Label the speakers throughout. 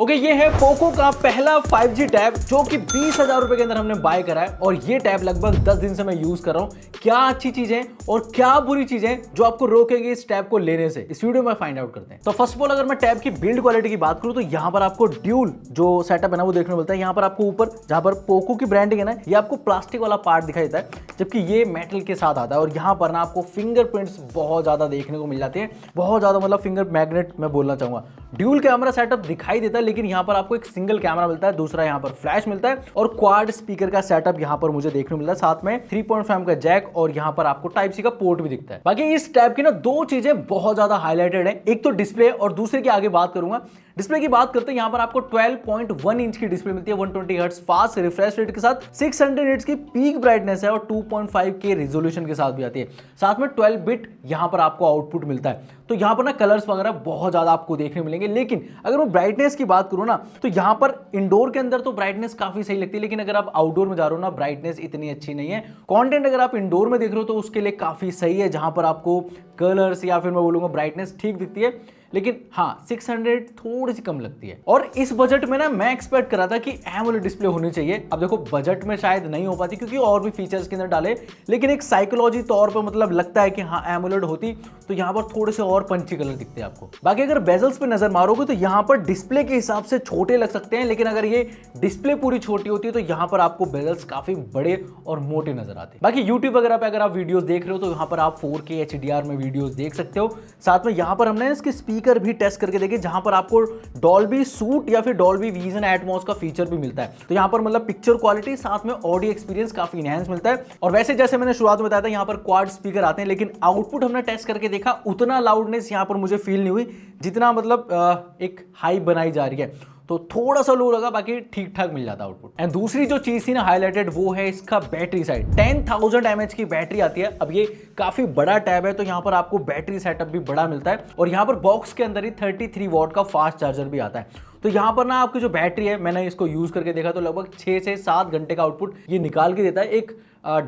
Speaker 1: Okay, ये है Poco का पहला 5G टैब जो कि 20,000 रुपए के अंदर हमने बाय करा है और ये टैब लगभग 10 दिन से मैं यूज कर रहा हूँ। क्या अच्छी चीजें और क्या बुरी चीजें जो आपको रोकेंगे इस टैब को लेने से, इस वीडियो में फाइंड आउट करते हैं। तो फर्स्ट ऑफ ऑल अगर मैं टैब की बिल्ड क्वालिटी की बात करूं तो यहाँ पर आपको ड्यूल जो सेटअप है ना वो देखने को मिलता है। यहाँ पर आपको ऊपर जहां पर पोको की ब्रांडिंग है ना, ये आपको प्लास्टिक वाला पार्ट दिखाई देता है, जबकि ये मेटल के साथ आता है। और यहाँ पर ना आपको फिंगरप्रिंट्स बहुत ज्यादा देखने को मिल जाते हैं, बहुत ज्यादा, मतलब फिंगर मैग्नेट मैं बोलना चाहूंगा। ड्यूल कैमरा सेटअप दिखाई देता है, लेकिन यहाँ पर आपको एक सिंगल कैमरा मिलता है, दूसरा यहाँ पर फ्लैश मिलता है और क्वाड स्पीकर का सेटअप यहाँ पर मुझे देखने को मिलता है। साथ में 3.5 का जैक और यहाँ पर आपको टाइप सी का पोर्ट भी दिखता है। बाकी इस टैब की ना दो चीजें बहुत ज्यादा हाईलाइटेड है, एक तो डिस्प्ले और दूसरे की आगे बात करूंगा। डिस्प्ले की बात करते हैं, यहाँ पर आपको 12.1 इंच की डिस्प्ले मिलती है, 120 हर्ट्ज फास्ट रिफ्रेश रेट के साथ, 600 निट्स की पीक ब्राइटनेस है और 2.5K रिजोल्यूशन के साथ भी आती है। साथ में 12 बिट यहाँ पर आपको आउटपुट मिलता है। तो यहाँ पर ना कलर्स वगैरह बहुत ज्यादा आपको देखने मिलेंगे। लेकिन अगर मैं ब्राइटनेस की बात करूँ ना, तो यहाँ पर इंडोर के अंदर तो ब्राइटनेस काफी सही लगती है, लेकिन अगर आप आउटडोर में जा रहे हो ना, ब्राइटनेस इतनी अच्छी नहीं है। कंटेंट अगर आप इंडोर में देख रहे हो तो उसके लिए काफी सही है, जहां पर आपको कलर्स या फिर मैं बोलूंगा ब्राइटनेस ठीक दिखती है। लेकिन हाँ, 600 थोड़ी सी कम लगती है। और इस बजट में ना मैं एक्सपेक्ट कर रहा था कि एमोलेड डिस्प्ले होनी चाहिए। अब देखो बजट में शायद नहीं हो पाती क्योंकि और भी फीचर्स के अंदर डाले, लेकिन एक साइकोलॉजी तौर पर मतलब लगता है कि हाँ एमोलेड होती तो यहाँ पर थोड़े से और पंची कलर दिखते हैं आपको। बाकी अगर बेजल्स पे नजर मारोगे तो यहाँ पर डिस्प्ले के हिसाब से छोटे लग सकते हैं, लेकिन अगर ये डिस्प्ले पूरी छोटी होती है तो यहाँ पर आपको बेजल्स काफी बड़े और मोटे नजर आते हैं। बाकी यूट्यूब वगैरह पे अगर आप वीडियोस देख रहे हो तो यहाँ पर आप 4K HDR में वीडियोस देख सकते हो। साथ में यहाँ पर हमने इसके स्पीकर भी टेस्ट करके देखे, जहां पर आपको डॉल्बी सूट या फिर डॉल्बी विजन एटमॉस का फीचर भी मिलता है। तो यहां पर मतलब पिक्चर क्वालिटी साथ में ऑडियो एक्सपीरियंस काफी इनहैंस मिलता है। और वैसे जैसे मैंने शुरुआत में बताया था, यहां पर क्वाड स्पीकर आते हैं, लेकिन आउटपुट हमने टेस्ट करके देखा, उतना लाउडनेस यहां पर मुझे फील नहीं हुई जितना मतलब एक हाइप बनाई जा रही है। तो थोड़ा सा लो लगा, बाकी ठीक ठाक मिल जाता आउटपुट। एंड दूसरी जो चीज थी ना हाईलाइटेड, वो है इसका बैटरी साइड। 10,000 mAh की बैटरी आती है। अब ये काफी बड़ा टैब है तो यहाँ पर आपको बैटरी सेटअप भी बड़ा मिलता है और यहाँ पर बॉक्स के अंदर ही 33 वॉट का फास्ट चार्जर भी आता है। तो यहाँ पर ना आपकी जो बैटरी है, मैंने इसको यूज करके देखा तो लगभग 6 से 7 घंटे का आउटपुट ये निकाल के देता है एक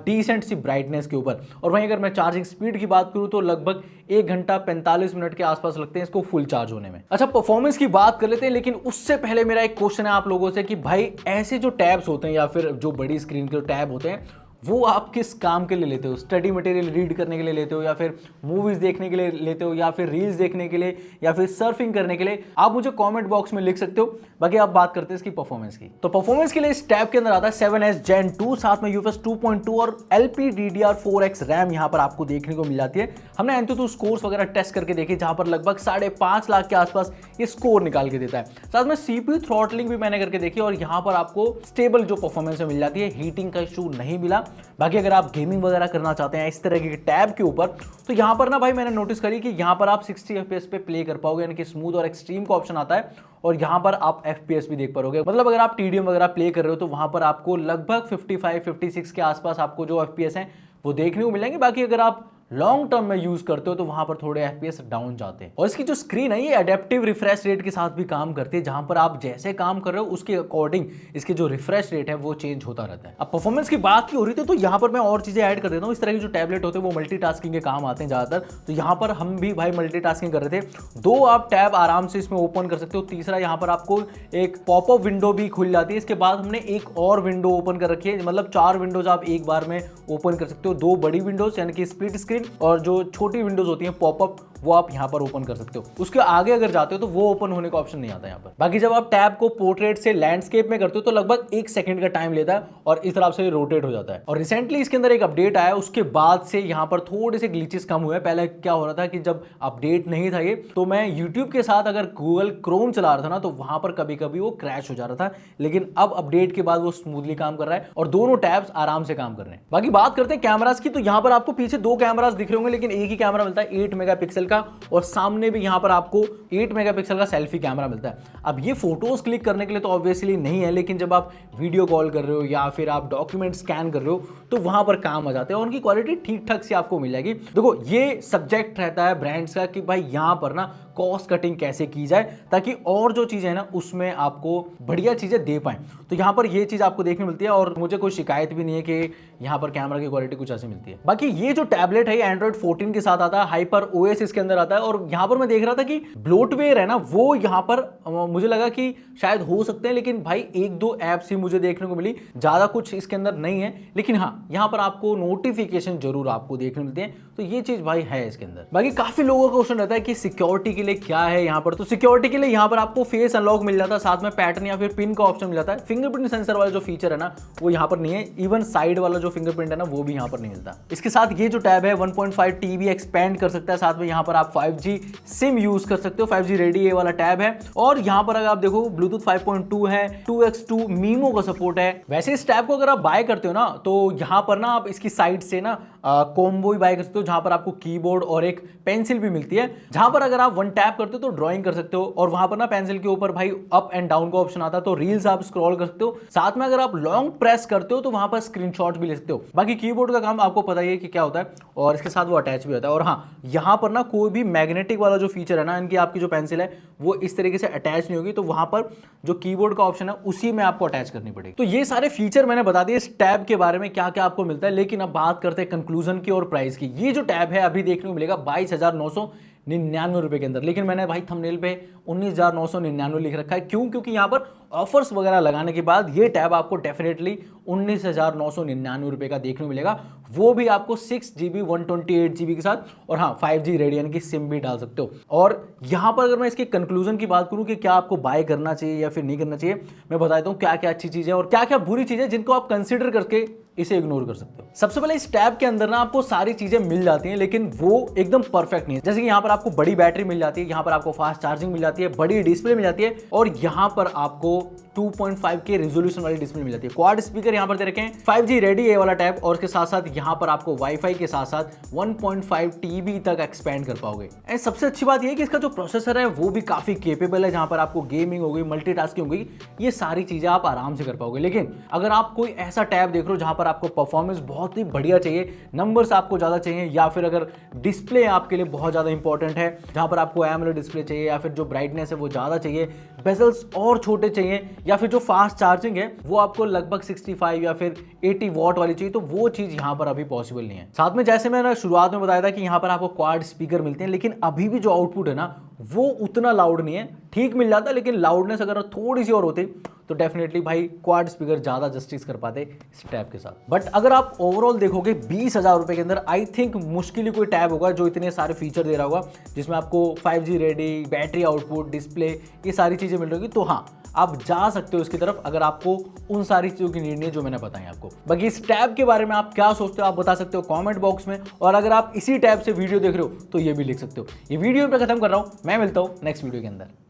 Speaker 1: डिसेंट सी ब्राइटनेस के ऊपर। और वहीं अगर मैं चार्जिंग स्पीड की बात करूं तो लगभग 1 घंटा 45 मिनट के आसपास लगते हैं इसको फुल चार्ज होने में। अच्छा, परफॉर्मेंस की बात कर लेते हैं, लेकिन उससे पहले मेरा एक क्वेश्चन है आप लोगों से कि भाई ऐसे जो टैब्स होते हैं या फिर जो बड़ी स्क्रीन के टैब होते हैं वो आप किस काम के लिए लेते हो? स्टडी मटेरियल रीड करने के लिए लेते हो, या फिर मूवीज देखने के लिए लेते हो, या फिर रील्स देखने के लिए, या फिर सर्फिंग करने के लिए? आप मुझे कमेंट बॉक्स में लिख सकते हो। बाकी आप बात करते हैं इसकी परफॉर्मेंस की। तो परफॉर्मेंस के लिए इस टैब के अंदर आता है 7S Gen 2, साथ में UFS 2.2 और LPDDR4X रैम यहाँ पर आपको देखने को मिल जाती है। हमने AnTuTu स्कोर्स वगैरह टेस्ट करके देखे, जहां पर लगभग 5.5 लाख के आसपास ये स्कोर निकाल के देता है। साथ में CPU थ्रॉटलिंग भी मैंने करके देखी और यहाँ पर आपको स्टेबल जो परफॉर्मेंस मिल जाती है, हीटिंग का इशू नहीं मिला। बाकी अगर आप गेमिंग वगैरह करना चाहते हैं इस तरह के टैब के ऊपर, तो यहां पर ना भाई मैंने नोटिस करी कि यहां पर आप 60 FPS पे प्ले कर पाओगे, यानी कि स्मूथ और एक्सट्रीम का ऑप्शन आता है और यहां पर आप FPS भी देख पाओगे। मतलब अगर आप TDM वगैरह प्ले कर रहे हो तो वहां पर आपको लगभग 55-56 के आसपास आपको जो FPS हैं वो देखने को मिलेंगे। बाकी अगर आप लॉन्ग टर्म में यूज करते हो तो वहां पर थोड़े FPS डाउन जाते हैं। और इसकी जो स्क्रीन है ये एडेप्टिव रिफ्रेश रेट के साथ भी काम करती है, जहां पर आप जैसे काम कर रहे हो उसके अकॉर्डिंग इसके जो रिफ्रेश रेट है वो चेंज होता रहता है। अब परफॉर्मेंस की बात की हो रही थी तो यहाँ पर मैं और चीजें ऐड कर देता हूँ। इस तरह के जो टैबलेट होते हैं वो मल्टीटास्किंग के काम आते हैं ज्यादातर, तो यहाँ पर हम भी भाई मल्टीटास्किंग कर रहे थे। 2 आप टैब आराम से इसमें ओपन कर सकते हो। तीसरा यहाँ पर आपको एक पॉपअप विंडो भी खुल जाती है। इसके बाद हमने एक और विंडो ओपन कर रखी है, मतलब 4 विंडोज आप एक बार में ओपन कर सकते हो। 2 बड़ी विंडोज यानी कि स्प्लिट स्क्रीन, और जो छोटी विंडोज होती हैं पॉपअप, वो आप यहां पर ओपन कर सकते हो। उसके आगे अगर जाते हो तो वो ओपन होने का ऑप्शन नहीं आता यहां पर। बाकी जब आप टैब को पोर्ट्रेट से लैंडस्केप में करते हो तो लगभग 1 सेकंड का टाइम लेता है और इस तरह से रोटेट हो जाता है। और रिसेंटली इसके अंदर एक अपडेट आया, उसके बाद से यहां पर थोड़े से ग्लिचेस कम हुए। पहले क्या हो रहा था कि जब अपडेट नहीं था ये, तो मैं यूट्यूब के साथ अगर गूगल क्रोम चला रहा था ना तो वहां पर कभी कभी वो क्रैश हो जा रहा था, लेकिन अब अपडेट के बाद वो स्मूथली काम कर रहा है और दोनों टैब्स आराम से काम कर रहे हैं। बाकी बात करते हैं कैमरास की, तो यहां पर आपको पीछे 2 कैमरास दिख रहे होंगे, लेकिन एक ही कैमरा मिलता है 8 मेगापिक्सल का, और सामने भी यहां पर आपको 8 मेगापिक्सल का सेल्फी कैमरा मिलता है। अब ये फोटोज क्लिक करने के लिए तो ऑब्वियसली नहीं है, लेकिन जब आप वीडियो कॉल कर रहे हो या फिर आप डॉक्यूमेंट स्कैन कर रहे हो तो वहां पर काम आ जाते हैं और उनकी क्वालिटी ठीक ठाक से आपको मिल जाएगी। देखो ये सब्जेक्ट रहता है ब्रांड्स का कि भाई यहां पर ना कॉस्ट कटिंग कैसे की जाए ताकि और जो चीजें है ना उसमें आपको बढ़िया चीजें दे पाए। तो यहाँ पर ये चीज आपको देखने मिलती है और मुझे कोई शिकायत भी नहीं है कि यहाँ पर कैमरा की क्वालिटी कुछ ऐसी मिलती है। बाकी ये जो टैबलेट है एंड्रॉइड 14 के साथ आता है, हाइपर ओएस इसके अंदर आता है और यहाँ पर मैं देख रहा था कि ब्लोटवेयर है ना वो यहाँ पर मुझे लगा कि शायद हो सकते हैं, लेकिन भाई एक दो ऐप्स ही मुझे देखने को मिली, ज्यादा कुछ इसके अंदर नहीं है। लेकिन हाँ यहाँ पर आपको नोटिफिकेशन जरूर आपको देखने मिलते हैं, तो ये चीज भाई है इसके अंदर। बाकी काफी लोगों का क्वेश्चन रहता है कि सिक्योरिटी के लिए क्या है यहाँ पर, तो सिक्योरिटी के लिए यहाँ पर आपको फेस अनलॉक मिल जाता है, साथ में पैटर्न या फिर पिन का ऑप्शन मिल जाता है। फिंगरप्रिंट सेंसर वाला जो फीचर है ना वो यहाँ पर नहीं है, इवन साइड वाला जो फिंगरप्रिंट है ना वो भी यहाँ पर नहीं मिलता। इसके साथ ये जो टैब है 1.5 TB एक्सपेंड कर सकता है, साथ में यहाँ पर आप 5G सिम यूज कर सकते हो, 5G रेडी ये वाला टैब है। और यहाँ पर अगर आप देखो ब्लूटूथ 5.2 है, 2x2 मीमो का सपोर्ट है। वैसे इस टैब को अगर आप बाय करते हो ना तो यहाँ पर ना आप इसकी साइड से ना कॉम्बो भी बाय कर सकते हो, जहां पर आपको कीबोर्ड और एक पेंसिल भी मिलती है, जहां पर अगर आप वन टैप करते हो तो ड्राइंग कर सकते हो और वहां पर ना पेंसिल के ऊपर भाई अप एंड डाउन का ऑप्शन आता है, तो रील्स आप स्क्रॉल कर सकते हो। साथ में अगर आप लॉन्ग प्रेस करते हो तो वहां पर स्क्रीनशॉट भी ले सकते हो। बाकी कीबोर्ड का काम आपको पता ही है कि क्या होता है और इसके साथ वो अटैच भी होता है। और हाँ यहाँ पर ना कोई भी मैग्नेटिक वाला जो फीचर है ना, इनकी आपकी जो पेंसिल है वो इस तरीके से अटैच नहीं होगी, तो वहां पर जो कीबोर्ड का ऑप्शन है उसी में आपको अटैच करनी पड़ेगी। तो ये सारे फीचर मैंने बता दिए इस टैब के बारे में क्या क्या आपको मिलता है। लेकिन अब बात करते हैं कंक्लूजन की और प्राइस की। ये जो टैब है अभी देखने को मिलेगा 22,999 रुपए के अंदर, लेकिन मैंने भाई थंबनेल पे 19,999 लिख रखा है। क्यों? क्योंकि यहाँ पर ऑफर्स वगैरह लगाने के बाद ये टैब आपको डेफिनेटली 19,999 रुपए का देखने को मिलेगा, वो भी आपको 6GB 128GB के साथ। और हाँ 5G रेडियन की सिम भी डाल सकते हो। और यहाँ पर अगर मैं इसके कंक्लूजन की बात करूँ कि क्या आपको बाय करना चाहिए या फिर नहीं करना चाहिए, मैं बता देता हूँ क्या क्या अच्छी चीजें और क्या क्या बुरी चीजें जिनको आप कंसिडर करके इसे इग्नोर कर सकते हो। सबसे पहले इस टैब के अंदर ना आपको सारी चीजें मिल जाती हैं, लेकिन वो एकदम परफेक्ट नहीं है। जैसे कि यहाँ पर आपको बड़ी बैटरी मिल जाती है, यहाँ पर आपको फास्ट चार्जिंग मिल जाती है, बड़ी डिस्प्ले मिल जाती है और यहाँ पर आपको 2.5K रेजोल्यूशन वाली डिस्प्ले मिल जाती है। क्वाड स्पीकर यहाँ पर दे रखे हैं, 5G रेडी ये वाला टैब और उसके साथ साथ यहाँ पर आपको वाईफाई के साथ साथ 1.5 TB तक एक्सपेंड कर पाओगे। एंड सबसे अच्छी बात ये है कि इसका जो प्रोसेसर है वो भी काफी केपेबल है, जहां पर आपको गेमिंग हो गई, मल्टीटास्किंग हो गई, ये सारी चीजें आप आराम से कर पाओगे। लेकिन अगर आप कोई ऐसा टैब देख रहे हो जहां पर आपको परफॉर्मेंस बहुत ही बढ़िया चाहिए, नंबर्स आपको ज्यादा चाहिए, या फिर अगर डिस्प्ले आपके लिए बहुत ज्यादा इंपॉर्टेंट है, जहां पर आपको एमोलेड डिस्प्ले चाहिए या फिर जो ब्राइटनेस है वो ज्यादा चाहिए, बेजल्स और छोटे चाहिए, या फिर जो फास्ट चार्जिंग है वो आपको लगभग 65 या फिर 80 वॉट वाली चाहिए, तो वो चीज यहाँ पर अभी पॉसिबल नहीं है। साथ में जैसे मैंने शुरुआत में बताया था कि यहाँ पर आपको क्वाड स्पीकर मिलते हैं, लेकिन अभी भी जो आउटपुट है ना वो उतना लाउड नहीं है, ठीक मिल जाता है, लेकिन लाउडनेस अगर थोड़ी सी और होती तो डेफिनेटली भाई क्वाड स्पीकर ज्यादा जस्टिस कर पाते इस टैब के साथ। बट अगर आप ओवरऑल देखोगे 20,000 रुपए के अंदर आई थिंक मुश्किल ही कोई टैब होगा जो इतने सारे फीचर दे रहा होगा, जिसमें आपको 5G ready, battery output, display, ये सारी चीजें मिल रही होगी। तो हाँ आप जा सकते हो इसकी तरफ अगर आपको उन सारी चीजों की नीड नहीं है जो मैंने बताई आपको। बाकी इस टैब के बारे में आप क्या सोचते हो आप बता सकते हो कमेंट बॉक्स में, और अगर आप इसी टैब से वीडियो देख रहे हो तो ये भी लिख सकते हो। ये वीडियो पे खत्म कर रहा हूं, मैं मिलता हूं नेक्स्ट वीडियो के अंदर।